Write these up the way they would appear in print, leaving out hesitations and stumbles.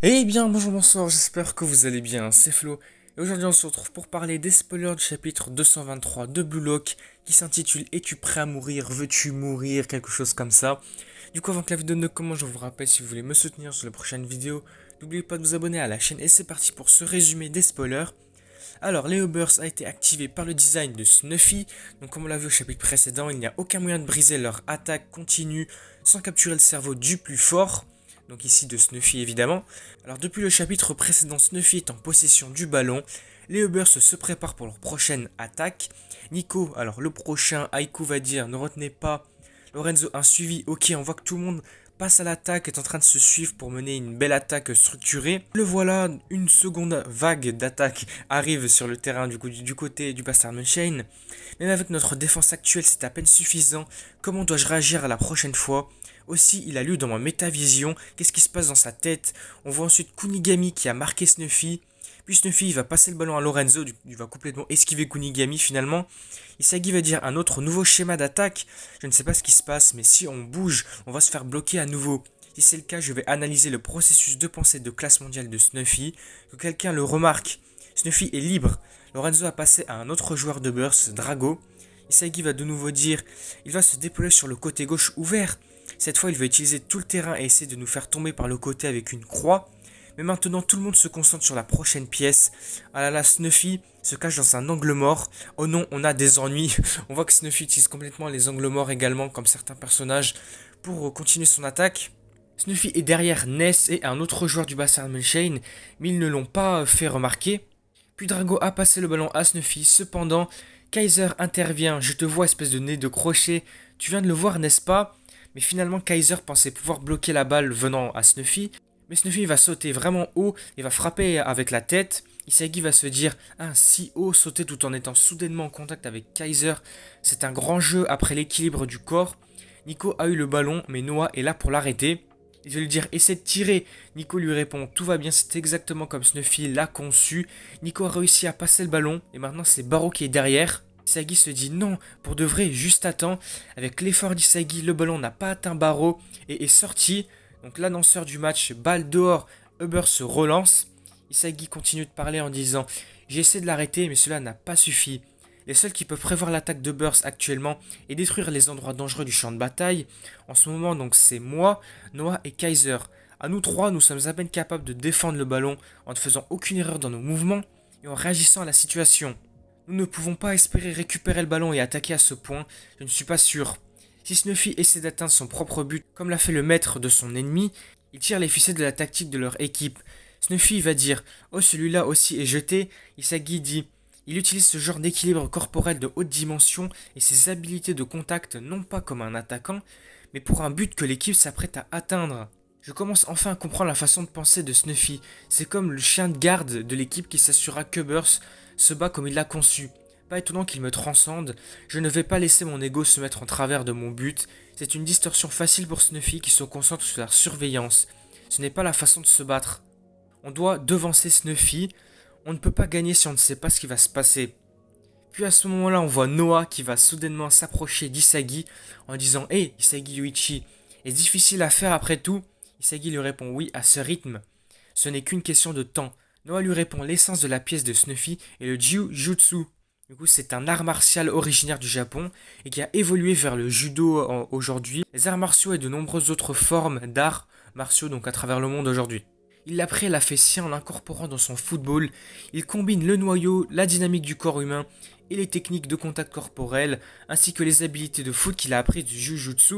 Eh bien, bonjour, bonsoir, j'espère que vous allez bien, c'est Flo. Et aujourd'hui, on se retrouve pour parler des spoilers du chapitre 223 de Blue Lock qui s'intitule Es-tu prêt à mourir? Veux-tu mourir? Quelque chose comme ça. Du coup, avant que la vidéo ne commence, je vous rappelle, si vous voulez me soutenir sur la prochaine vidéo, n'oubliez pas de vous abonner à la chaîne et c'est parti pour ce résumé des spoilers. Alors, Leo Burst a été activé par le design de Snuffy. Donc, comme on l'a vu au chapitre précédent, il n'y a aucun moyen de briser leur attaque continue sans capturer le cerveau du plus fort. Donc ici de Snuffy évidemment. Alors depuis le chapitre précédent, Snuffy est en possession du ballon. Les Ubbers se préparent pour leur prochaine attaque. Nico, alors le prochain, Aiku va dire, ne retenez pas. Lorenzo, un suivi, ok, on voit que tout le monde passe à l'attaque, est en train de se suivre pour mener une belle attaque structurée. Le voilà, une seconde vague d'attaque arrive sur le terrain du côté du Bastard Chain. Même avec notre défense actuelle, c'est à peine suffisant. Comment dois-je réagir à la prochaine fois? Aussi, il a lu dans ma métavision qu'est-ce qui se passe dans sa tête. On voit ensuite Kunigami qui a marqué Snuffy. Puis Snuffy, il va passer le ballon à Lorenzo, il va complètement esquiver Kunigami finalement. Isagi va dire un autre nouveau schéma d'attaque. Je ne sais pas ce qui se passe, mais si on bouge, on va se faire bloquer à nouveau. Si c'est le cas, je vais analyser le processus de pensée de classe mondiale de Snuffy. Que quelqu'un le remarque. Snuffy est libre. Lorenzo a passé à un autre joueur de Burst, Drago. Isagi va de nouveau dire, il va se déployer sur le côté gauche ouvert. Cette fois, il va utiliser tout le terrain et essayer de nous faire tomber par le côté avec une croix. Mais maintenant, tout le monde se concentre sur la prochaine pièce. Ah là là, Snuffy se cache dans un angle mort. Oh non, on a des ennuis. On voit que Snuffy utilise complètement les angles morts également, comme certains personnages, pour continuer son attaque. Snuffy est derrière Ness et un autre joueur du Bastard Chain, mais ils ne l'ont pas fait remarquer. Puis Drago a passé le ballon à Snuffy. Cependant, Kaiser intervient. Je te vois, espèce de nez de crochet. Tu viens de le voir, n'est-ce pas? Mais finalement, Kaiser pensait pouvoir bloquer la balle venant à Snuffy. Mais Snuffy va sauter vraiment haut et va frapper avec la tête. Isagi va se dire, ah, si haut, sauter tout en étant soudainement en contact avec Kaiser, c'est un grand jeu après l'équilibre du corps. Nico a eu le ballon, mais Noah est là pour l'arrêter. Il va lui dire, essaie de tirer. Nico lui répond, tout va bien, c'est exactement comme Snuffy l'a conçu. Nico a réussi à passer le ballon et maintenant c'est Baro qui est derrière. Isagi se dit non, pour de vrai, juste attends. Avec l'effort d'Isagi, le ballon n'a pas atteint Baro et est sorti. Donc l'annonceur du match, balle dehors, Uber se relance. Isagi continue de parler en disant, j'ai essayé de l'arrêter mais cela n'a pas suffi. Les seuls qui peuvent prévoir l'attaque de Burst actuellement et détruire les endroits dangereux du champ de bataille, en ce moment donc c'est moi, Noah et Kaiser. À nous trois, nous sommes à peine capables de défendre le ballon en ne faisant aucune erreur dans nos mouvements et en réagissant à la situation. Nous ne pouvons pas espérer récupérer le ballon et attaquer à ce point, je ne suis pas sûr. Si Snuffy essaie d'atteindre son propre but comme l'a fait le maître de son ennemi, il tire les ficelles de la tactique de leur équipe. Snuffy va dire « Oh celui-là aussi est jeté », Isagi dit il utilise ce genre d'équilibre corporel de haute dimension et ses habilités de contact non pas comme un attaquant, mais pour un but que l'équipe s'apprête à atteindre. Je commence enfin à comprendre la façon de penser de Snuffy. C'est comme le chien de garde de l'équipe qui s'assurera que Burst se bat comme il l'a conçu. Pas étonnant qu'il me transcende, je ne vais pas laisser mon ego se mettre en travers de mon but. C'est une distorsion facile pour Snuffy qui se concentre sur la surveillance. Ce n'est pas la façon de se battre. On doit devancer Snuffy. On ne peut pas gagner si on ne sait pas ce qui va se passer. Puis à ce moment-là, on voit Noah qui va soudainement s'approcher d'Isagi en disant « Hey, Isagi Yuichi, est-ce difficile à faire après tout ?» Isagi lui répond « Oui, à ce rythme. Ce n'est qu'une question de temps. » Noah lui répond l'essence de la pièce de Snuffy est le Jiu-Jutsu. Du coup, c'est un art martial originaire du Japon et qui a évolué vers le judo aujourd'hui. Les arts martiaux et de nombreuses autres formes d'arts martiaux donc à travers le monde aujourd'hui. Il l'a pris et l'a fait sien en l'incorporant dans son football. Il combine le noyau, la dynamique du corps humain et les techniques de contact corporel, ainsi que les habilités de foot qu'il a apprises du Jujutsu,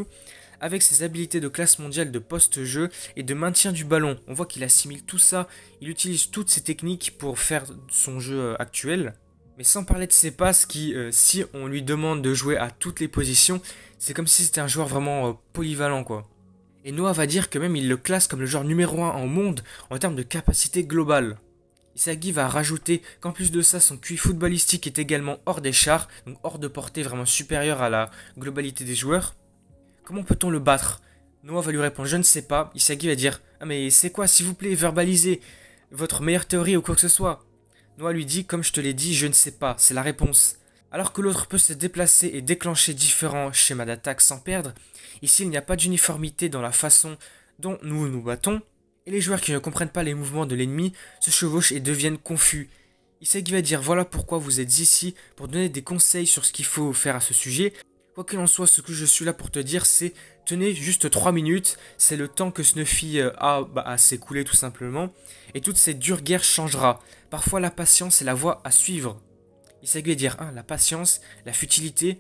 avec ses habilités de classe mondiale de post-jeu et de maintien du ballon. On voit qu'il assimile tout ça, il utilise toutes ces techniques pour faire son jeu actuel. Mais sans parler de ses passes qui, si on lui demande de jouer à toutes les positions, c'est comme si c'était un joueur vraiment polyvalent quoi. Et Noah va dire que même il le classe comme le joueur numéro 1 en monde en termes de capacité globale. Isagi va rajouter qu'en plus de ça, son QI footballistique est également hors des chars, donc hors de portée vraiment supérieure à la globalité des joueurs. Comment peut-on le battre? Noah va lui répondre je ne sais pas. Isagi va dire ah mais c'est quoi s'il vous plaît, verbalisez votre meilleure théorie ou quoi que ce soit. Noah lui dit comme je te l'ai dit, je ne sais pas, c'est la réponse. Alors que l'autre peut se déplacer et déclencher différents schémas d'attaque sans perdre, ici il n'y a pas d'uniformité dans la façon dont nous nous battons, Et les joueurs qui ne comprennent pas les mouvements de l'ennemi se chevauchent et deviennent confus. Isagi va dire voilà pourquoi vous êtes ici, pour donner des conseils sur ce qu'il faut faire à ce sujet. Quoi qu'il en soit, ce que je suis là pour te dire, c'est tenez juste 3 minutes, c'est le temps que Snuffy a à s'écouler tout simplement, et toute cette dure guerre changera. Parfois la patience est la voie à suivre. Isagi va dire la patience, la futilité,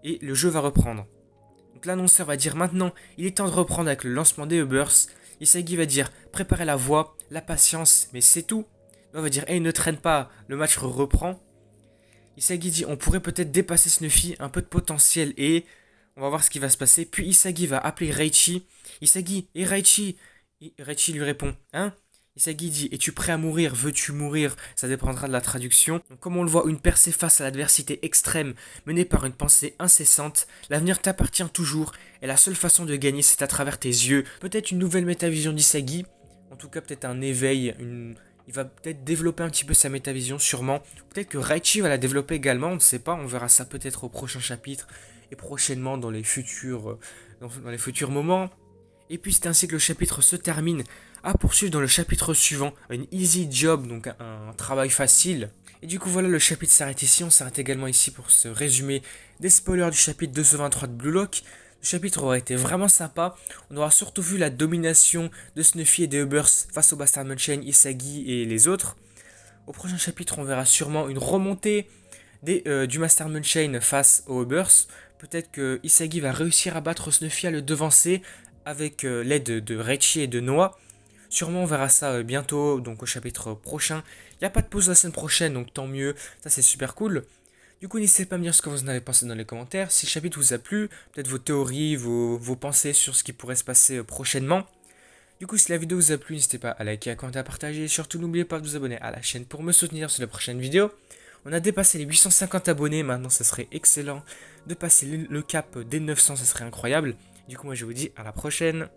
et le jeu va reprendre. Donc l'annonceur va dire maintenant, il est temps de reprendre avec le lancement des Ubbers. Isagi va dire préparez la voie, la patience, mais c'est tout. On va dire hey, ne traîne pas, le match reprend. Isagi dit on pourrait peut-être dépasser Snuffy, un peu de potentiel et on va voir ce qui va se passer. Puis Isagi va appeler Reichi. Isagi, et Reichi. Et Reichi lui répond hein. Isagi dit es-tu prêt à mourir? Veux-tu mourir? Ça dépendra de la traduction. Donc, comme on le voit, une percée face à l'adversité extrême menée par une pensée incessante. L'avenir t'appartient toujours et la seule façon de gagner c'est à travers tes yeux. Peut-être une nouvelle métavision d'Isagi. En tout cas peut-être un éveil, il va peut-être développer un petit peu sa métavision, sûrement. Peut-être que Reichi va la développer également, on ne sait pas. On verra ça peut-être au prochain chapitre et prochainement dans les futurs moments. Et puis c'est ainsi que le chapitre se termine. À poursuivre dans le chapitre suivant, une easy job, donc un travail facile. Et du coup voilà, le chapitre s'arrête ici. On s'arrête également ici pour ce résumé des spoilers du chapitre 223 de Blue Lock. Le chapitre aurait été vraiment sympa. On aura surtout vu la domination de Snuffy et des Ubbers face au Bastard Munchain, Isagi et les autres. Au prochain chapitre, on verra sûrement une remontée du Master Munchain face aux Ubbers. Peut-être que Isagi va réussir à battre Snuffy, à le devancer avec l'aide de Reichi et de Noah. Sûrement on verra ça bientôt, donc au chapitre prochain. Il n'y a pas de pause la semaine prochaine, donc tant mieux. Ça c'est super cool. Du coup, n'hésitez pas à me dire ce que vous en avez pensé dans les commentaires. Si le chapitre vous a plu, peut-être vos théories, vos pensées sur ce qui pourrait se passer prochainement. Du coup, si la vidéo vous a plu, n'hésitez pas à liker, à commenter, à partager. Et surtout, n'oubliez pas de vous abonner à la chaîne pour me soutenir sur les prochaines vidéos. On a dépassé les 850 abonnés. Maintenant, ce serait excellent de passer le cap des 900. Ce serait incroyable. Du coup, moi, je vous dis à la prochaine.